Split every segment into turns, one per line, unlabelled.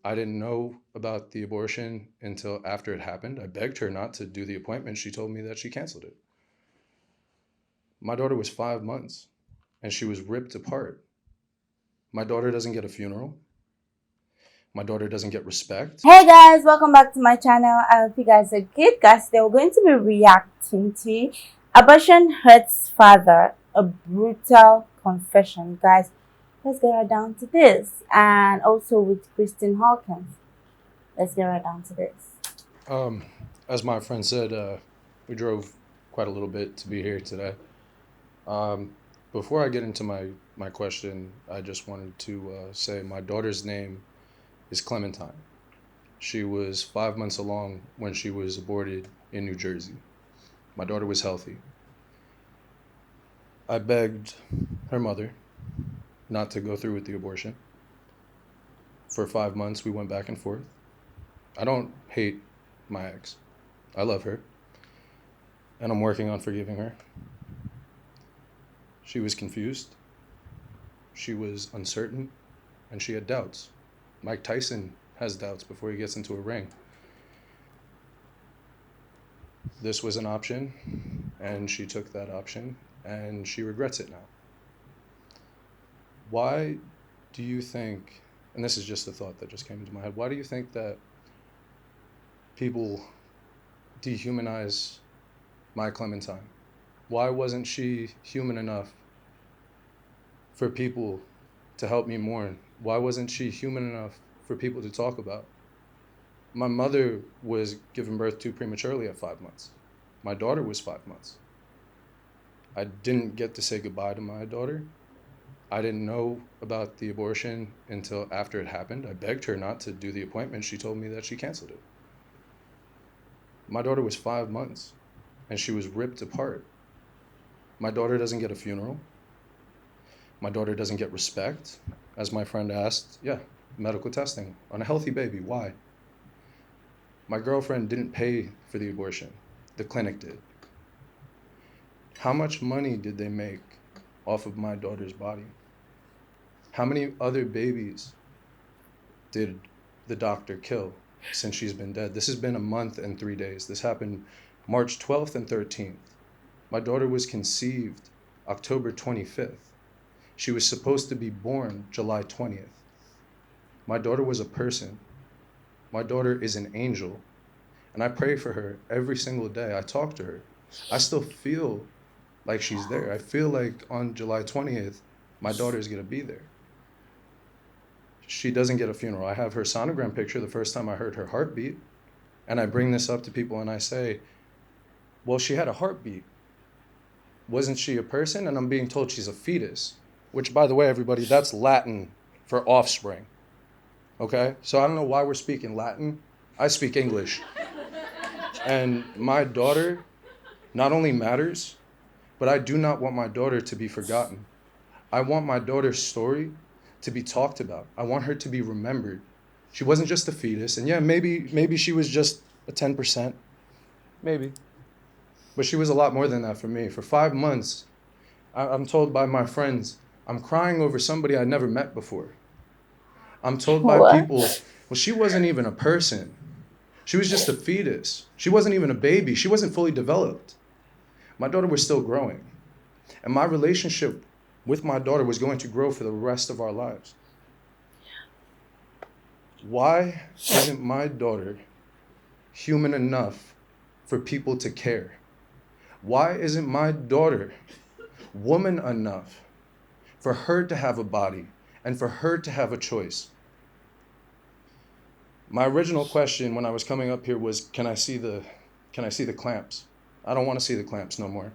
I didn't know about the abortion until after it happened. I begged her not to do the appointment. She told me that she canceled it. My daughter was 5 months and she was ripped apart. My daughter doesn't get a funeral. My daughter doesn't get respect.
Hey guys, welcome back to my channel. I hope you guys are good. Guys, today we're going to be reacting to Abortion Hurts Father, a brutal confession. Guys, let's get right down to this. And also with Kristan Hawkins. Let's get right down to this.
Um, as my friend said, we drove quite a little bit to be here today. Um, Before I get into my question, I just wanted to say my daughter's name is Clementine. She was 5 months along when she was aborted in New Jersey. My daughter was healthy. I begged her mother not to go through with the abortion. For 5 months, we went back and forth. I don't hate my ex. I love her, and I'm working on forgiving her. She was confused, she was uncertain, and she had doubts. Mike Tyson has doubts before he gets into a ring. This was an option, and she took that option, and she regrets it now. Why do you think, and this is just a thought that just came into my head, why do you think that people dehumanize my Clementine? Why wasn't she human enough for people to help me mourn? Why wasn't she human enough for people to talk about? My mother was given birth to prematurely at 5 months. My daughter was 5 months. I didn't get to say goodbye to my daughter. I didn't know about the abortion until after it happened. I begged her not to do the appointment. She told me that she canceled it. My daughter was 5 months and she was ripped apart. My daughter doesn't get a funeral. My daughter doesn't get respect. As my friend asked, yeah, medical testing on a healthy baby. Why? My girlfriend didn't pay for the abortion. The clinic did. How much money did they make off of my daughter's body? How many other babies did the doctor kill since she's been dead? This has been a month and 3 days. This happened March 12th and 13th. My daughter was conceived October 25th. She was supposed to be born July 20th. My daughter was a person. My daughter is an angel. And I pray for her every single day. I talk to her. I still feel like she's there. I feel like on July 20th, my daughter is going to be there. She doesn't get a funeral. I have her sonogram picture the first time I heard her heartbeat. And I bring this up to people and I say, well, she had a heartbeat. Wasn't she a person? And I'm being told she's a fetus, which, by the way, everybody, that's Latin for offspring. Okay? So I don't know why we're speaking Latin. I speak English. And my daughter not only matters, but I do not want my daughter to be forgotten. I want my daughter's story to be talked about. I want her to be remembered. She wasn't just a fetus, and yeah, maybe she was just a 10%, maybe. But she was a lot more than that for me. For 5 months, I'm told by my friends, I'm crying over somebody I never met before. I'm told by
What?
people, well, she wasn't even a person. She was just a fetus. She wasn't even a baby. She wasn't fully developed. My daughter was still growing. And my relationship with my daughter was going to grow for the rest of our lives. Why isn't my daughter human enough for people to care? Why isn't my daughter woman enough for her to have a body and for her to have a choice? My original question when I was coming up here was, can I see the clamps? I don't want to see the clamps no more.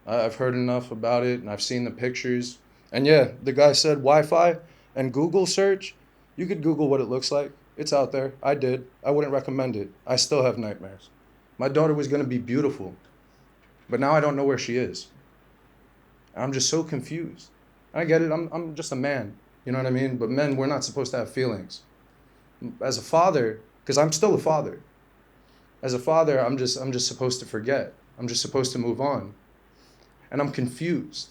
I've heard enough about it and I've seen the pictures. And yeah, the guy said Wi-Fi and Google search. You could Google what it looks like. It's out there. I did. I wouldn't recommend it. I still have nightmares. My daughter was going to be beautiful, but now I don't know where she is. I'm just so confused. I get it. I'm just a man. You know what I mean? But men, we're not supposed to have feelings. As a father, because I'm still a father. As a father, I'm just supposed to forget. I'm just supposed to move on. And I'm confused.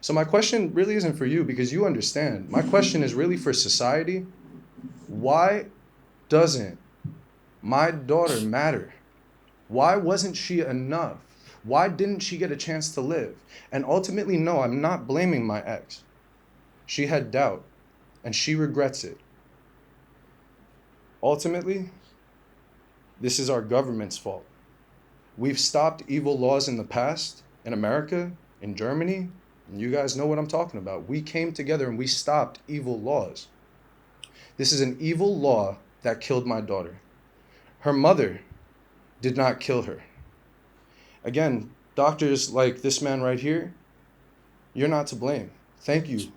So my question really isn't for you because you understand. My question is really for society. Why doesn't my daughter matter? Why wasn't she enough? Why didn't she get a chance to live? And ultimately, no, I'm not blaming my ex. She had doubt, and she regrets it. Ultimately, this is our government's fault. We've stopped evil laws in the past, in America, in Germany, and you guys know what I'm talking about. We came together and we stopped evil laws. This is an evil law that killed my daughter. Her mother did not kill her. Again, doctors like this man right here, you're not to blame. Thank you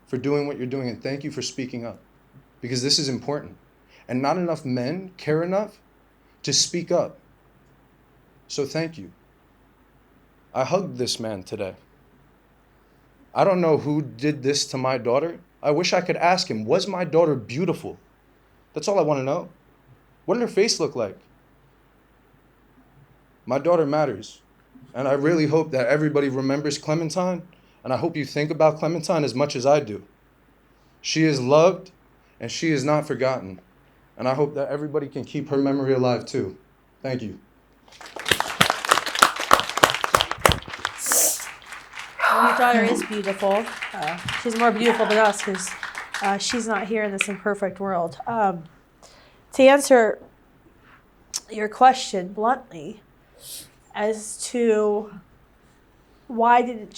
for doing what you're doing, and thank you for speaking up, because this is important. And not enough men care enough to speak up. So thank you. I hugged this man today. I don't know who did this to my daughter. I wish I could ask him, was my daughter beautiful? That's all I want to know. What did her face look like? My daughter matters. And I really hope that everybody remembers Clementine, and I hope you think about Clementine as much as I do. She is loved, and she is not forgotten. And I hope that everybody can keep her memory alive too. Thank you.
Well, your daughter is beautiful. She's more beautiful than us because she's not here in this imperfect world. To answer your question bluntly as to why didn't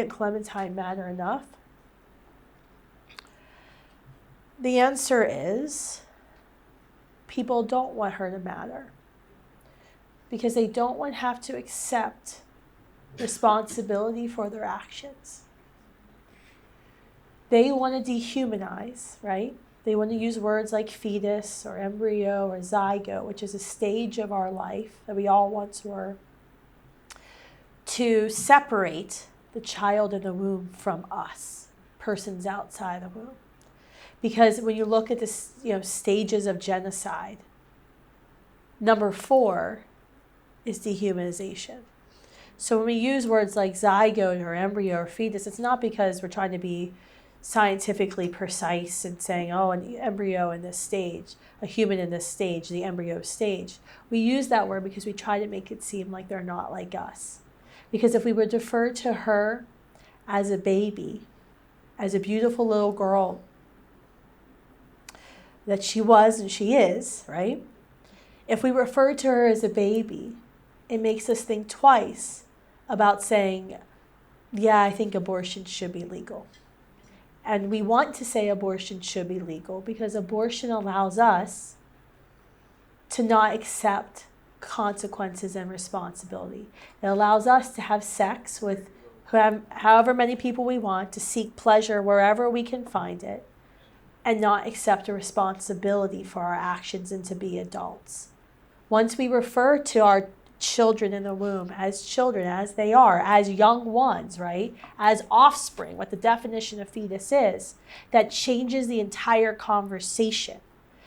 Clementine matter enough? The answer is people don't want her to matter because they don't want to have to accept responsibility for their actions. They want to dehumanize, right? They want to use words like fetus or embryo or zygote, which is a stage of our life that we all once were, to separate the child in the womb from us, persons outside the womb. Because when you look at this, stages of genocide, number 4 is dehumanization. So when we use words like zygote or embryo or fetus, it's not because we're trying to be scientifically precise and saying, oh, an embryo in this stage, a human in this stage, the embryo stage. We use that word because we try to make it seem like they're not like us. Because if we would refer to her as a baby, as a beautiful little girl that she was and she is, right? If we refer to her as a baby, it makes us think twice about saying, yeah, I think abortion should be legal. And we want to say abortion should be legal because abortion allows us to not accept consequences and responsibility. It allows us to have sex with however many people we want, to seek pleasure wherever we can find it, and not accept a responsibility for our actions and to be adults. Once we refer to our children in the womb as children, as they are, as young ones, right? As offspring, what the definition of fetus is, that changes the entire conversation.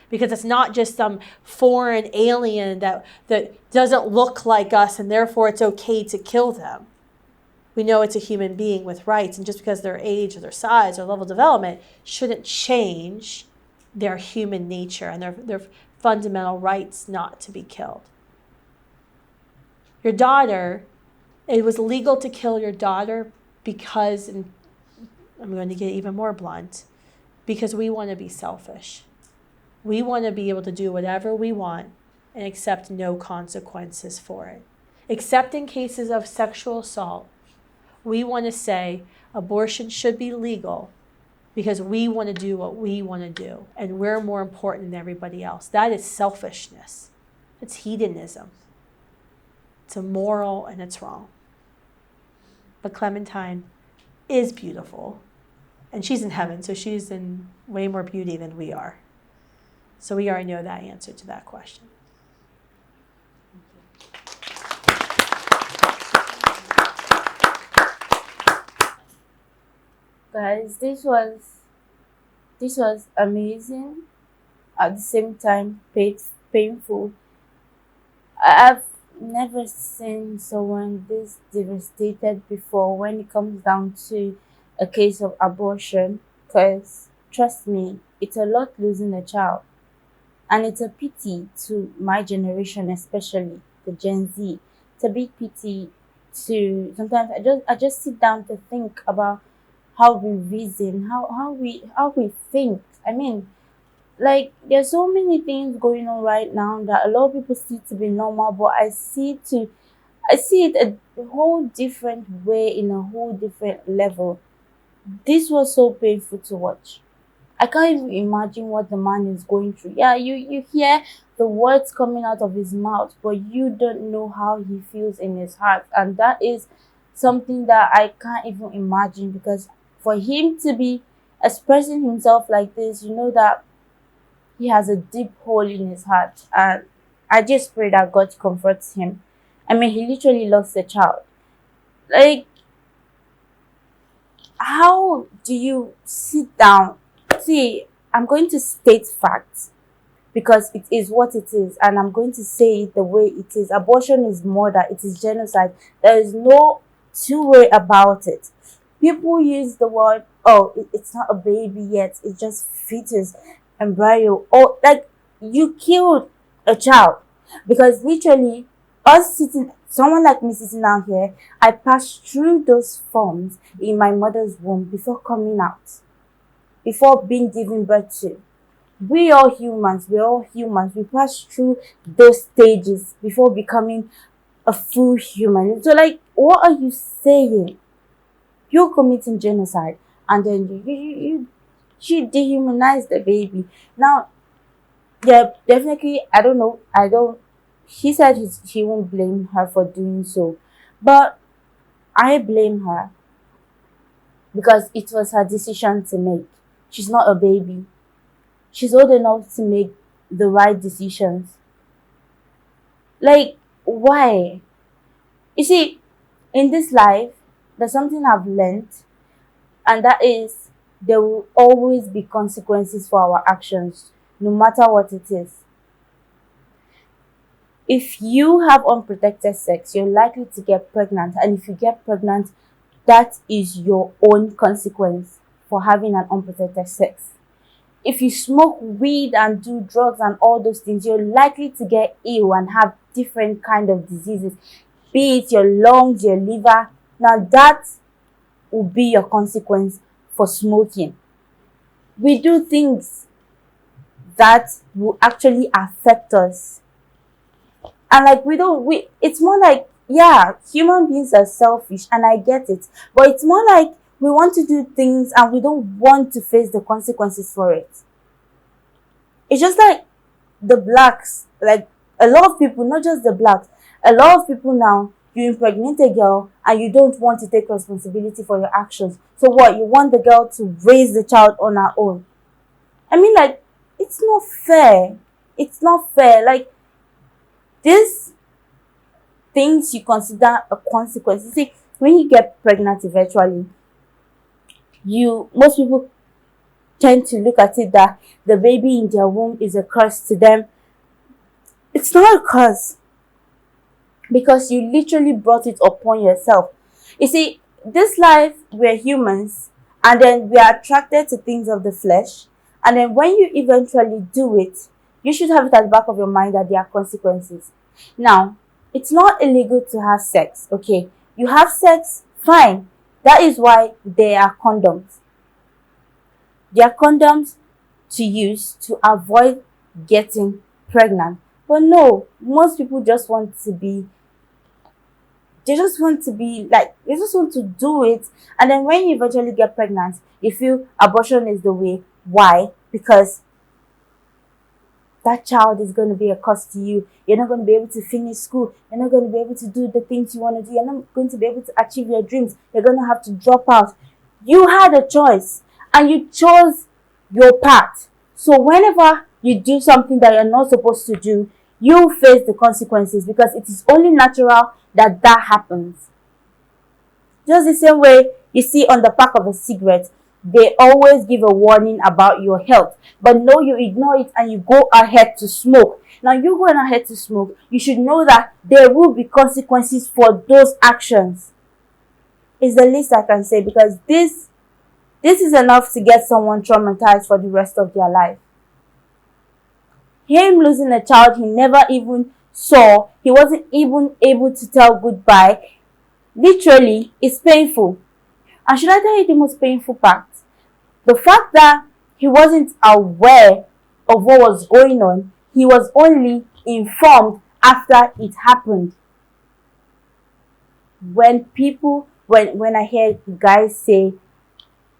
Because it's not just some foreign alien that doesn't look like us and therefore it's okay to kill them. We know it's a human being with rights, and just because their age or their size or level of development shouldn't change their human nature and their fundamental rights not to be killed. Your daughter, it was legal to kill your daughter because, and I'm going to get even more blunt, because we want to be selfish. We want to be able to do whatever we want and accept no consequences for it. Except in cases of sexual assault, we want to say abortion should be legal because we want to do what we want to do and we're more important than everybody else. That is selfishness. It's hedonism. It's immoral and it's wrong. But Clementine is beautiful. And she's in heaven, so she's in way more beauty than we are. So we already know that answer to that question.
Guys, this was amazing. At the same time, painful. I've never seen someone this devastated before when it comes down to a case of abortion. Because trust me, it's a lot losing a child. And it's a pity to my generation, especially the Gen Z. It's a big pity to sometimes I just sit down to think about how we reason, how we think. I mean, like there's so many things going on right now that a lot of people see to be normal, but I see it a whole different way, in a whole different level. This was so painful to watch. I can't even imagine what the man is going through. Yeah, you hear the words coming out of his mouth, but you don't know how he feels in his heart. And that is something that I can't even imagine, because for him to be expressing himself like this, you know that he has a deep hole in his heart. And I just pray that God comforts him. I mean, he literally lost a child. Like, how do you sit down? See, I'm going to state facts because it is what it is, and I'm going to say it the way it is. Abortion is murder, it is genocide. There is no two way about it. People use the word, oh, it's not a baby yet, it's just fetus, embryo, or like you killed a child. Because literally, us sitting, someone like me sitting down here, I passed through those forms in my mother's womb before coming out, before being given birth to. We're all humans. We pass through those stages before becoming a full human. So, like, what are you saying? You're committing genocide, and then you dehumanize the baby. Now, yeah, definitely, I don't know. I don't. He said he won't blame her for doing so, but I blame her because it was her decision to make. She's not a baby. She's old enough to make the right decisions. Like, why? You see, in this life, there's something I've learned, and that is there will always be consequences for our actions, no matter what it is. If you have unprotected sex, you're likely to get pregnant, and if you get pregnant, that is your own consequence for having an unprotected sex. If you smoke weed and do drugs and all those things, you're likely to get ill and have different kind of diseases, be it your lungs, your liver. Now that will be your consequence for smoking. We do things that will actually affect us, and like we it's more like, yeah, human beings are selfish, and I get it, but it's more like we want to do things and we don't want to face the consequences for it. It's just like the blacks, like a lot of people, not just the blacks, a lot of people now, you impregnate a girl and you don't want to take responsibility for your actions. So what? You want the girl to raise the child on her own. I mean, like, it's not fair. It's not fair. Like, these things you consider a consequence. You see, when you get pregnant eventually, most people tend to look at it that the baby in their womb is a curse to them. It's not a curse, because you literally brought it upon yourself. You see, this life, we're humans, and then we are attracted to things of the flesh, and then when you eventually do it, you should have it at the back of your mind that there are consequences. Now, it's not illegal to have sex, okay? You have sex, fine. That is why there are condoms. There are condoms to use to avoid getting pregnant. But no, most people just want to be, they just want to do it. And then when you eventually get pregnant, you feel abortion is the way. Why? Because that child is going to be a cost to you. You're not going to be able to finish school. You're not going to be able to do the things you want to do. You're not going to be able to achieve your dreams. You're going to have to drop out. You had a choice, and you chose your path. So whenever you do something that you're not supposed to do, you face the consequences, because it is only natural that that happens. Just the same way you see on the pack of a cigarette, they always give a warning about your health. But no, you ignore it and you go ahead to smoke. Now, you going ahead to smoke, you should know that there will be consequences for those actions. Is the least I can say, because this is enough to get someone traumatized for the rest of their life. Him losing a child he never even saw, he wasn't even able to tell goodbye, literally, is painful. And should I tell you the most painful part? The fact that he wasn't aware of what was going on, he was only informed after it happened. When I hear guys say,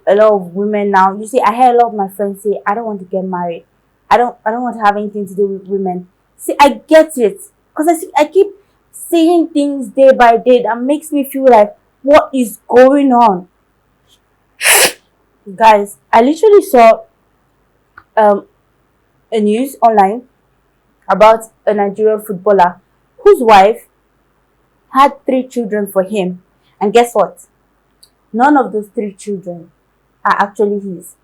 a lot of women now, you see, I hear a lot of my friends say, I don't want to get married. I don't want to have anything to do with women. See, I get it. Because I keep seeing things day by day that makes me feel like, what is going on? Guys, I literally saw a news online about a Nigerian footballer whose wife had 3 children for him. And guess what? None of those 3 children are actually his.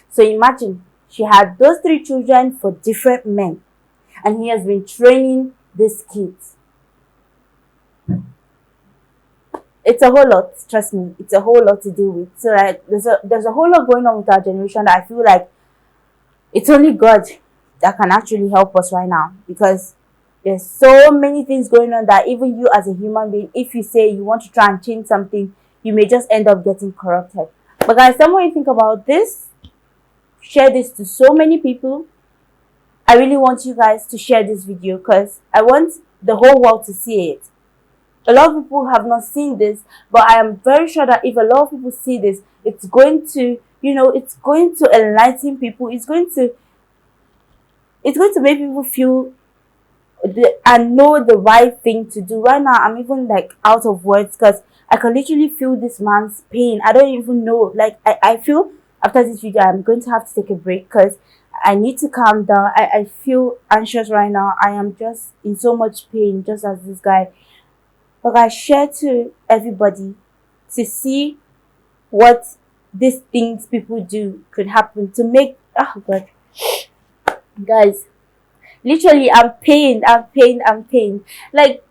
So imagine, she had those 3 children for different men, and he has been training these kids. It's a whole lot, trust me, it's a whole lot to deal with. So like there's a whole lot going on with our generation that I feel like it's only God that can actually help us right now, because there's so many things going on that even you as a human being, if you say you want to try and change something, you may just end up getting corrupted. But guys, the more you think about this, share this to so many people. I really want you guys to share this video because I want the whole world to see it. A lot of people have not seen this, but I am very sure that if a lot of people see this, it's going to, it's going to enlighten people. It's going to make people feel and know the right thing to do. Right now, I'm even like out of words because I can literally feel this man's pain. I don't even know. Like, I feel after this video, I'm going to have to take a break because I need to calm down. I feel anxious right now. I am just in so much pain, just as this guy. But I share to everybody to see what these things people do could happen to make, oh God, guys, literally, I'm pained. Like,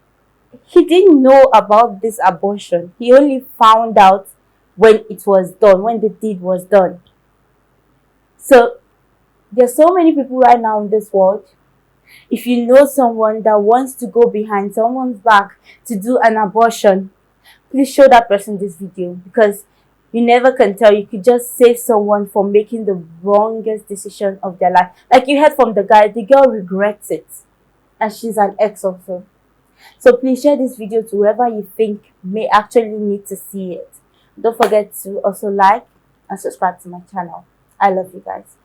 he didn't know about this abortion. He only found out when it was done, when the deed was done. So, there's so many people right now in this world. If you know someone that wants to go behind someone's back to do an abortion, please show that person this video, because you never can tell. You could just save someone from making the wrongest decision of their life. Like you heard from the guy, the girl regrets it, and she's an ex also. So please share this video to whoever you think may actually need to see it. Don't forget to also like and subscribe to my channel. I love you guys.